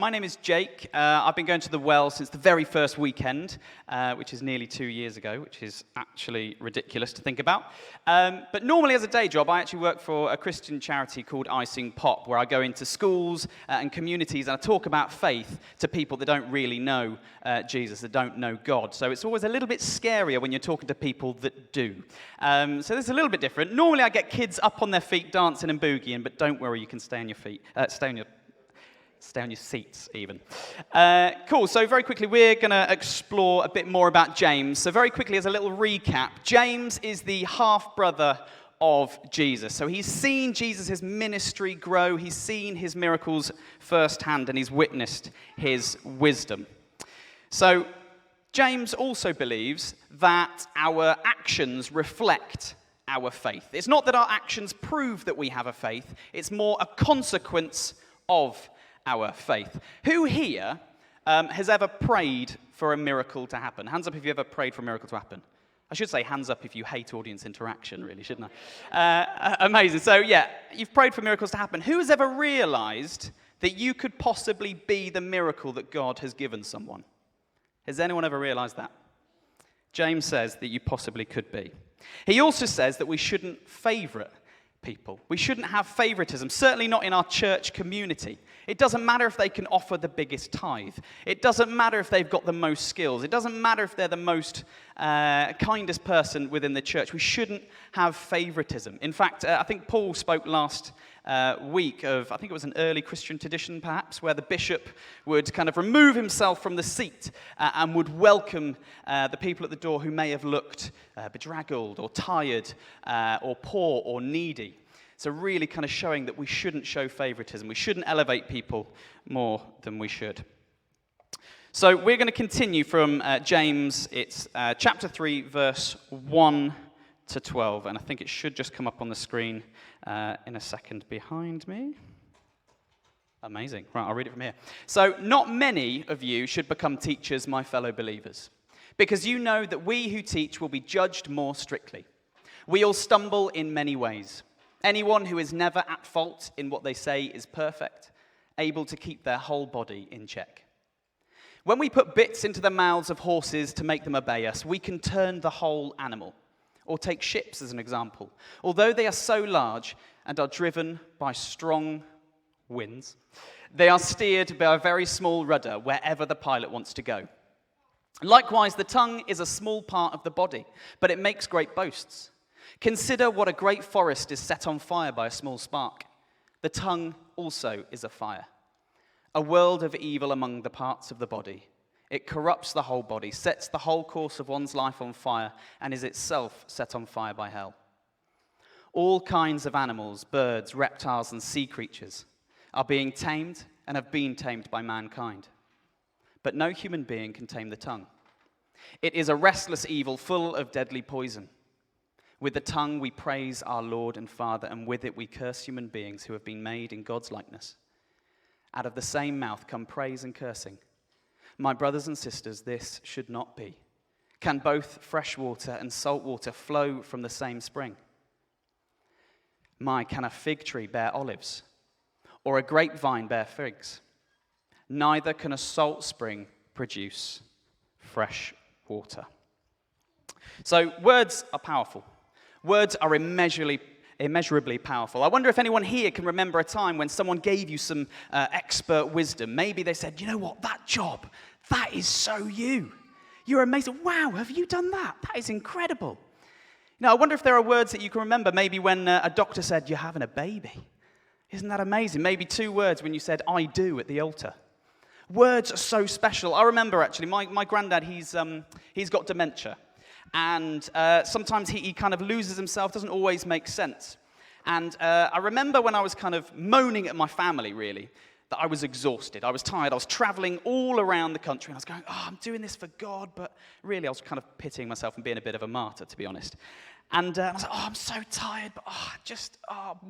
My name is Jake. I've been going to the well since the very first weekend, which is nearly 2 years ago, which is actually ridiculous to think about. But normally as a day job, I actually work for a Christian charity called Icing Pop, where I go into schools and communities and I talk about faith to people that don't really know Jesus, that don't know God. So it's always a little bit scarier when you're talking to people that do. So this is a little bit different. Normally I get kids up on their feet dancing and boogieing, but don't worry, you can stay on your feet, stay on your seats, even. Cool, so very quickly, we're going to explore a bit more about James. So very quickly, as a little recap, James is the half-brother of Jesus. So he's seen Jesus' ministry grow, he's seen his miracles firsthand, and he's witnessed his wisdom. So James also believes that our actions reflect our faith. It's not that our actions prove that we have a faith, it's more a consequence of our faith. Who here has ever prayed for a miracle to happen? Hands up if you ever prayed for a miracle to happen. I should say hands up if you hate audience interaction, really, shouldn't I? Amazing. So yeah, you've prayed for miracles to happen. Who has ever realized that you could possibly be the miracle that God has given someone? Has anyone ever realized that? James says that you possibly could be. He also says that we shouldn't favorite people. We shouldn't have favoritism, certainly not in our church community. It doesn't matter if they can offer the biggest tithe. It doesn't matter if they've got the most skills. It doesn't matter if they're the most kindest person within the church. We shouldn't have favoritism. In fact, I think Paul spoke last week of, I think it was an early Christian tradition perhaps, where the bishop would kind of remove himself from the seat and would welcome the people at the door who may have looked bedraggled or tired or poor or needy. So really kind of showing that we shouldn't show favoritism. We shouldn't elevate people more than we should. So we're going to continue from James. It's chapter 3, verse 1 to 12. And I think it should just come up on the screen in a second behind me. Amazing. Right, I'll read it from here. So, not many of you should become teachers, my fellow believers, because you know that we who teach will be judged more strictly. We all stumble in many ways. Anyone who is never at fault in what they say is perfect, able to keep their whole body in check. When we put bits into the mouths of horses to make them obey us, we can turn the whole animal. Or take ships as an example. Although they are so large and are driven by strong winds, they are steered by a very small rudder wherever the pilot wants to go. Likewise, the tongue is a small part of the body, but it makes great boasts. Consider what a great forest is set on fire by a small spark. The tongue also is a fire, a world of evil among the parts of the body. It corrupts the whole body, sets the whole course of one's life on fire, and is itself set on fire by hell. All kinds of animals, birds, reptiles, and sea creatures are being tamed and have been tamed by mankind. But no human being can tame the tongue. It is a restless evil full of deadly poison. With the tongue we praise our Lord and Father, and with it we curse human beings who have been made in God's likeness. Out of the same mouth come praise and cursing. My brothers and sisters, this should not be. Can both fresh water and salt water flow from the same spring? Can a fig tree bear olives, or a grapevine bear figs? Neither can a salt spring produce fresh water. So words are powerful. Words are immeasurably powerful. I wonder if anyone here can remember a time when someone gave you some expert wisdom. Maybe they said, you know what, that job, that is so you. You're amazing. Wow, have you done that? That is incredible. I wonder if there are words that you can remember, maybe when a doctor said, you're having a baby. Isn't that amazing? Maybe 2 words when you said, I do at the altar. Words are so special. I remember actually, my granddad, he's got dementia. And sometimes he kind of loses himself, doesn't always make sense. And I remember when I was kind of moaning at my family, really, that I was exhausted. I was tired. I was traveling all around the country. And I was going, I'm doing this for God. But really, I was kind of pitying myself and being a bit of a martyr, to be honest. And I was like, I'm so tired, but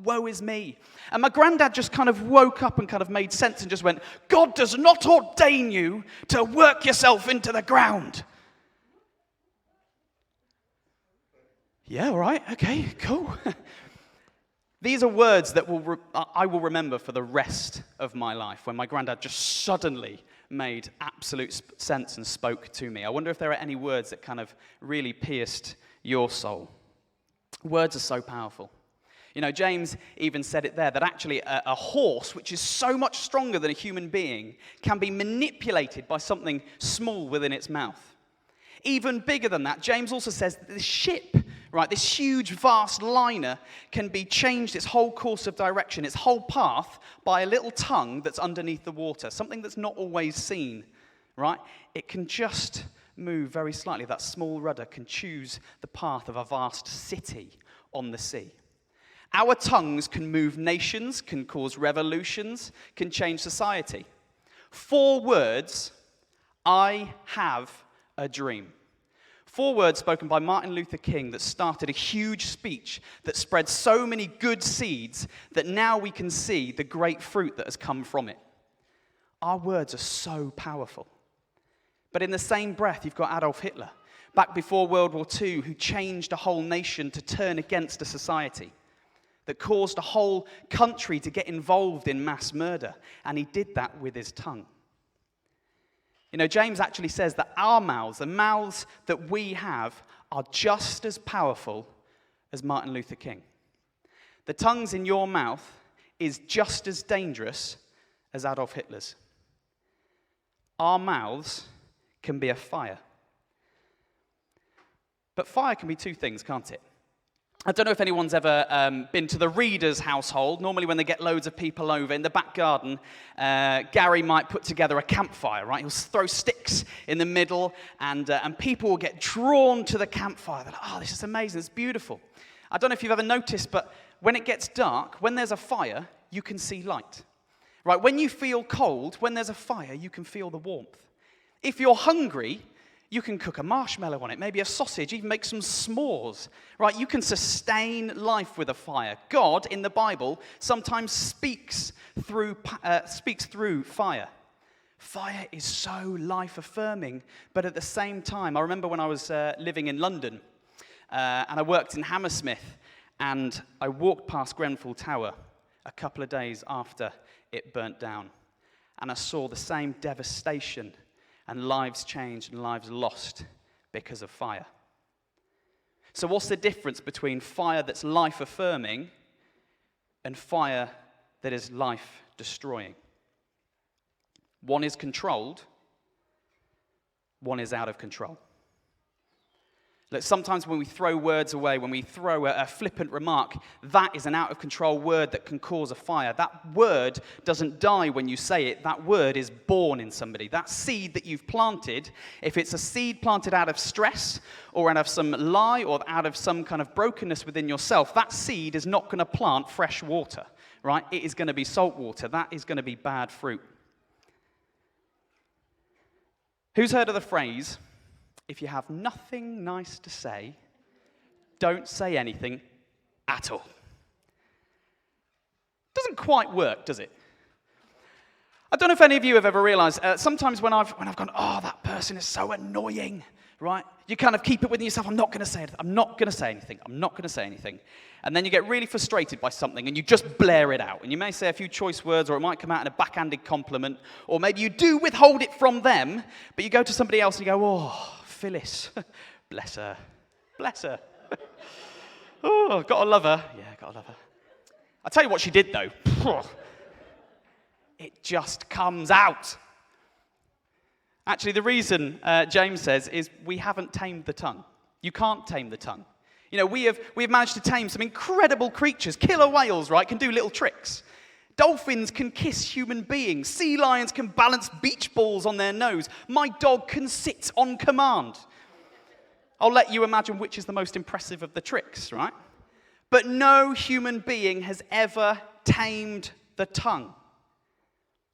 woe is me. And my granddad just kind of woke up and kind of made sense and just went, God does not ordain you to work yourself into the ground. Yeah, all right, okay, cool. These are words that I will remember for the rest of my life, when my granddad just suddenly made absolute sense and spoke to me. I wonder if there are any words that kind of really pierced your soul. Words are so powerful. You know, James even said it there, that actually a horse, which is so much stronger than a human being, can be manipulated by something small within its mouth. Even bigger than that, James also says that this ship, right, this huge, vast liner can be changed its whole course of direction, its whole path, by a little tongue that's underneath the water, something that's not always seen, right? It can just move very slightly. That small rudder can choose the path of a vast city on the sea. Our tongues can move nations, can cause revolutions, can change society. 4 words, I have a dream. 4 words spoken by Martin Luther King that started a huge speech that spread so many good seeds that now we can see the great fruit that has come from it. Our words are so powerful. But in the same breath, you've got Adolf Hitler, back before World War II, who changed a whole nation to turn against a society, that caused a whole country to get involved in mass murder, and he did that with his tongue. You know, James actually says that our mouths, the mouths that we have, are just as powerful as Martin Luther King. The tongues in your mouth is just as dangerous as Adolf Hitler's. Our mouths can be a fire. But fire can be 2 things, can't it? I don't know if anyone's ever been to the Reader's household. Normally when they get loads of people over, in the back garden, Gary might put together a campfire, right? He'll throw sticks in the middle, and people will get drawn to the campfire. They're like, oh, this is amazing, it's beautiful. I don't know if you've ever noticed, but when it gets dark, when there's a fire, you can see light. Right? When you feel cold, when there's a fire, you can feel the warmth. If you're hungry, you can cook a marshmallow on it, maybe a sausage, even make some s'mores, right? You can sustain life with a fire. God, in the Bible, sometimes speaks through fire. Fire is so life-affirming, but at the same time, I remember when I was living in London, and I worked in Hammersmith, and I walked past Grenfell Tower a couple of days after it burnt down, and I saw the same devastation and lives changed and lives lost because of fire. So what's the difference between fire that's life-affirming and fire that is life-destroying? One is controlled, one is out of control. Look, sometimes when we throw words away, when we throw a flippant remark, that is an out-of-control word that can cause a fire. That word doesn't die when you say it. That word is born in somebody. That seed that you've planted, if it's a seed planted out of stress or out of some lie or out of some kind of brokenness within yourself, that seed is not going to plant fresh water, right? It is going to be salt water. That is going to be bad fruit. Who's heard of the phrase, if you have nothing nice to say, don't say anything at all? Doesn't quite work, does it? I don't know if any of you have ever realized, sometimes when I've gone, oh, that person is so annoying, right? You kind of keep it within yourself, I'm not going to say anything, I'm not going to say anything, I'm not going to say anything. And then you get really frustrated by something and you just blare it out. And you may say a few choice words, or it might come out in a backhanded compliment, or maybe you do withhold it from them, but you go to somebody else and you go, oh, Phyllis, bless her, bless her. Oh, gotta love her. Yeah, gotta love her. I'll tell you what she did, though. It just comes out. Actually, the reason, James says, is we haven't tamed the tongue. You can't tame the tongue. You know, we have managed to tame some incredible creatures. Killer whales, right, can do little tricks. Dolphins can kiss human beings. Sea lions can balance beach balls on their nose. My dog can sit on command. I'll let you imagine which is the most impressive of the tricks, right? But no human being has ever tamed the tongue.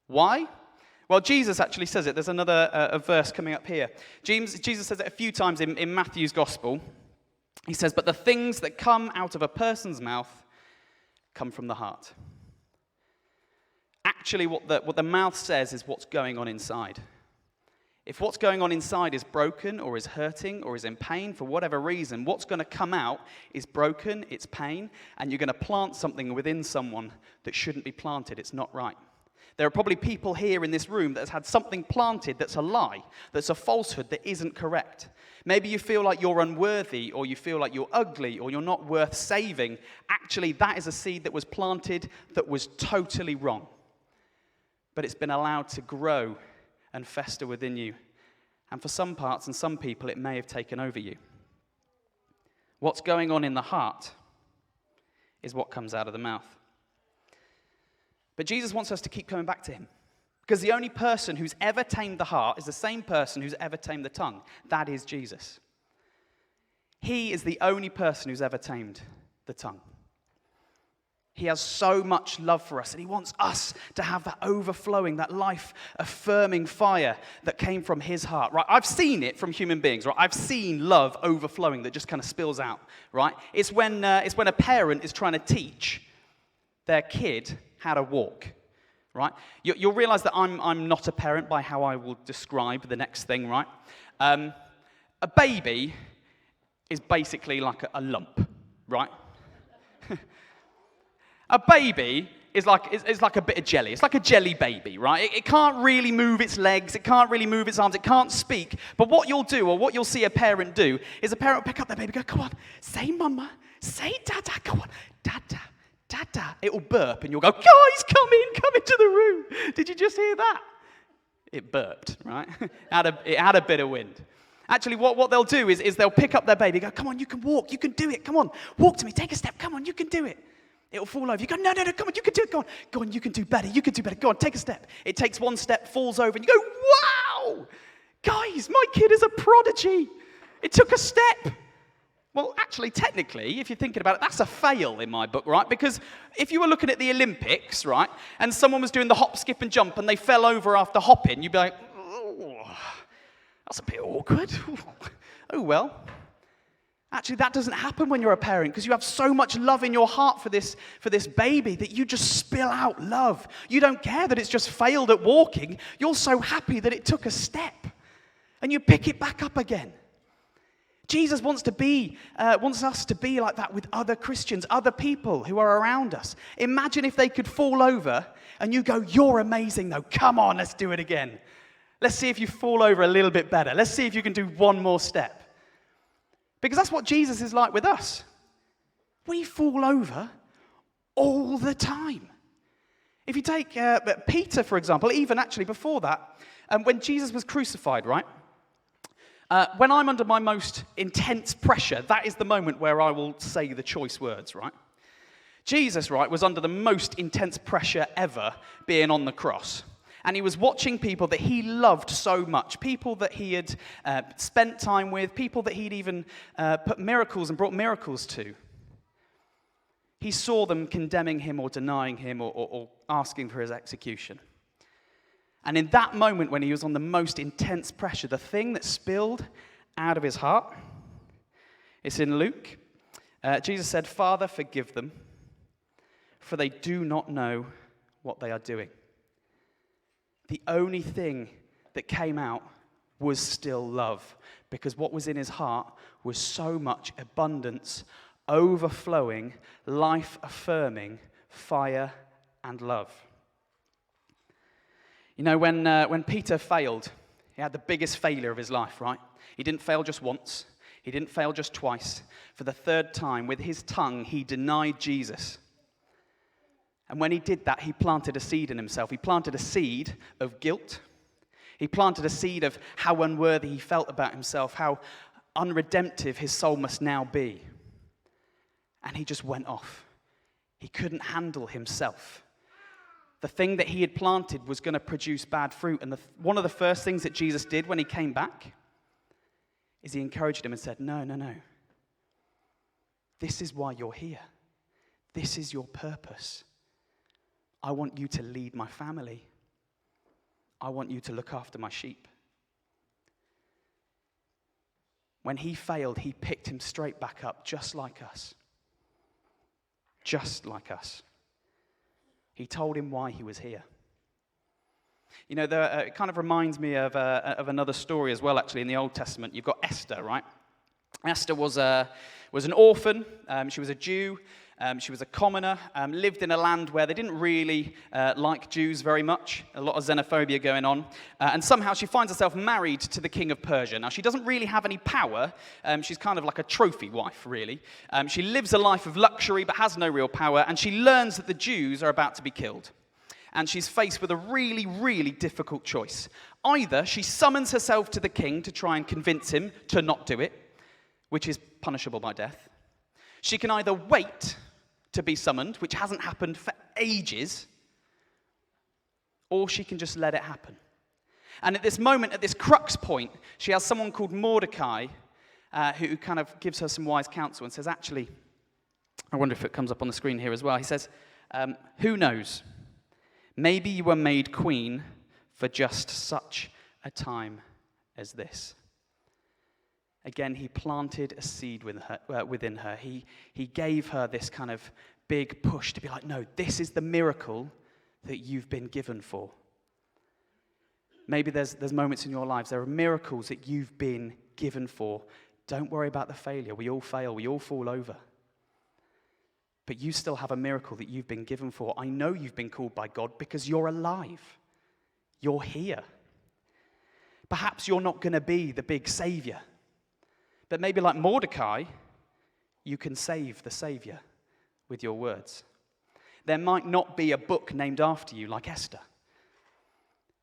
Why? Well, Jesus actually says it. There's another a verse coming up here. Jesus says it a few times in Matthew's gospel. He says, but the things that come out of a person's mouth come from the heart. Actually, what the mouth says is what's going on inside. If what's going on inside is broken or is hurting or is in pain for whatever reason, what's going to come out is broken, it's pain, and you're going to plant something within someone that shouldn't be planted. It's not right. There are probably people here in this room that has had something planted that's a lie, that's a falsehood, that isn't correct. Maybe you feel like you're unworthy, or you feel like you're ugly, or you're not worth saving. Actually, that is a seed that was planted that was totally wrong. But it's been allowed to grow and fester within you. And for some parts and some people, it may have taken over you. What's going on in the heart is what comes out of the mouth. But Jesus wants us to keep coming back to him. Because the only person who's ever tamed the heart is the same person who's ever tamed the tongue. That is Jesus. He is the only person who's ever tamed the tongue. He has so much love for us, and he wants us to have that overflowing, that life-affirming fire that came from his heart, right? I've seen it from human beings, right? I've seen love overflowing that just kind of spills out, right? It's when a parent is trying to teach their kid how to walk, right? You'll realize that I'm not a parent by how I will describe the next thing, right? A baby is basically like a lump, right? A baby is like a bit of jelly. It's like a jelly baby, right? It can't really move its legs. It can't really move its arms. It can't speak. But what you'll do, or what you'll see a parent do, is a parent will pick up their baby and go, come on, say mama, say dada, come on, dada, dada. It'll burp and you'll go, guys, come into the room. Did you just hear that? It burped, right? It had a bit of wind. Actually, what they'll do is they'll pick up their baby and go, come on, you can walk, you can do it, come on, walk to me, take a step, come on, you can do it. It'll fall over. You go, no, come on, you can do it, go on, you can do better, go on, take a step. It takes one step, falls over, and you go, wow, guys, my kid is a prodigy. It took a step. Well, actually, technically, if you're thinking about it, that's a fail in my book, right? Because if you were looking at the Olympics, right, and someone was doing the hop, skip, and jump, and they fell over after hopping, you'd be like, oh, that's a bit awkward. Oh, well. Actually, that doesn't happen when you're a parent, because you have so much love in your heart for this baby that you just spill out love. You don't care that it's just failed at walking. You're so happy that it took a step, and you pick it back up again. Jesus wants us to be like that with other Christians, other people who are around us. Imagine if they could fall over and you go, you're amazing though. Come on, let's do it again. Let's see if you fall over a little bit better. Let's see if you can do one more step. Because that's what Jesus is like with us. We fall over all the time. If you take Peter, for example, even actually before that, when Jesus was crucified, right? When I'm under my most intense pressure, that is the moment where I will say the choice words, right? Jesus, right, was under the most intense pressure ever being on the cross. And he was watching people that he loved so much, people that he had spent time with, people that he'd even put miracles and brought miracles to. He saw them condemning him or denying him or asking for his execution. And in that moment when he was on the most intense pressure, the thing that spilled out of his heart, it's in Luke. Jesus said, Father, forgive them, for they do not know what they are doing. The only thing that came out was still love, because what was in his heart was so much abundance, overflowing, life-affirming fire and love. You know, when Peter failed, he had the biggest failure of his life, right? He didn't fail just once. He didn't fail just twice. For the third time, with his tongue, he denied Jesus. And when he did that, he planted a seed in himself. He planted a seed of guilt. He planted a seed of how unworthy he felt about himself, how unredemptive his soul must now be. And he just went off. He couldn't handle himself. The thing that he had planted was going to produce bad fruit. And one of the first things that Jesus did when he came back is he encouraged him and said, no. This is why you're here. This is your purpose. I want you to lead my family. I want you to look after my sheep. When he failed, he picked him straight back up, just like us. Just like us. He told him why he was here. You know, it kind of reminds me of another story as well, actually, in the Old Testament. You've got Esther, right? Esther was an orphan. She was a Jew. She was a commoner, lived in a land where they didn't really like Jews very much, a lot of xenophobia going on, and somehow she finds herself married to the king of Persia. Now, she doesn't really have any power. She's kind of like a trophy wife, really. She lives a life of luxury but has no real power, and she learns that the Jews are about to be killed. And she's faced with a really, really difficult choice. Either she summons herself to the king to try and convince him to not do it, which is punishable by death. She can either wait to be summoned, which hasn't happened for ages, or she can just let it happen. And at this moment, at this crux point, she has someone called Mordecai who kind of gives her some wise counsel and says, actually, I wonder if it comes up on the screen here as well. He says, who knows? Maybe you were made queen for just such a time as this. Again, he planted a seed within her. He gave her this kind of big push to be like, no, this is the miracle that you've been given for. Maybe there's moments in your lives, there are miracles that you've been given for. Don't worry about the failure. We all fail. We all fall over. But you still have a miracle that you've been given for. I know you've been called by God because you're alive. You're here. Perhaps you're not going to be the big savior. But maybe like Mordecai, you can save the Savior with your words. There might not be a book named after you like Esther.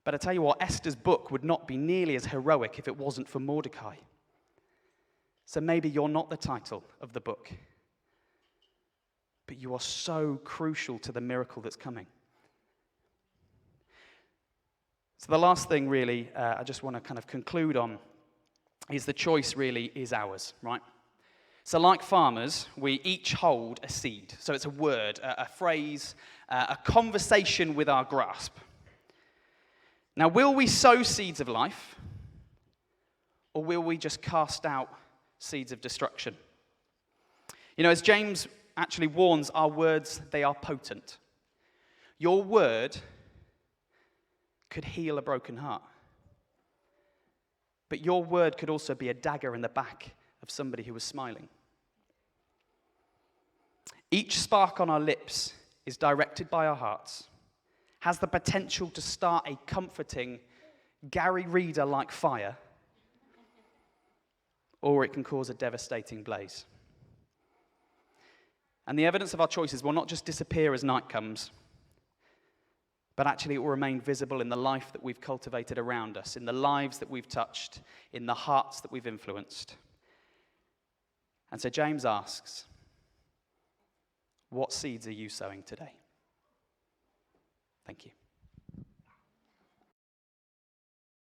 But I tell you what, Esther's book would not be nearly as heroic if it wasn't for Mordecai. So maybe you're not the title of the book, but you are so crucial to the miracle that's coming. So the last thing really I just want to kind of conclude on is the choice really is ours, right? So like farmers, we each hold a seed. So it's a word, a phrase, a conversation with our grasp. Now, will we sow seeds of life, or will we just cast out seeds of destruction? You know, as James actually warns, our words, they are potent. Your word could heal a broken heart. But your word could also be a dagger in the back of somebody who was smiling. Each spark on our lips is directed by our hearts, has the potential to start a comforting, Gary Reader-like fire, or it can cause a devastating blaze. And the evidence of our choices will not just disappear as night comes, but actually it will remain visible in the life that we've cultivated around us, in the lives that we've touched, in the hearts that we've influenced. And so James asks, what seeds are you sowing today? Thank you.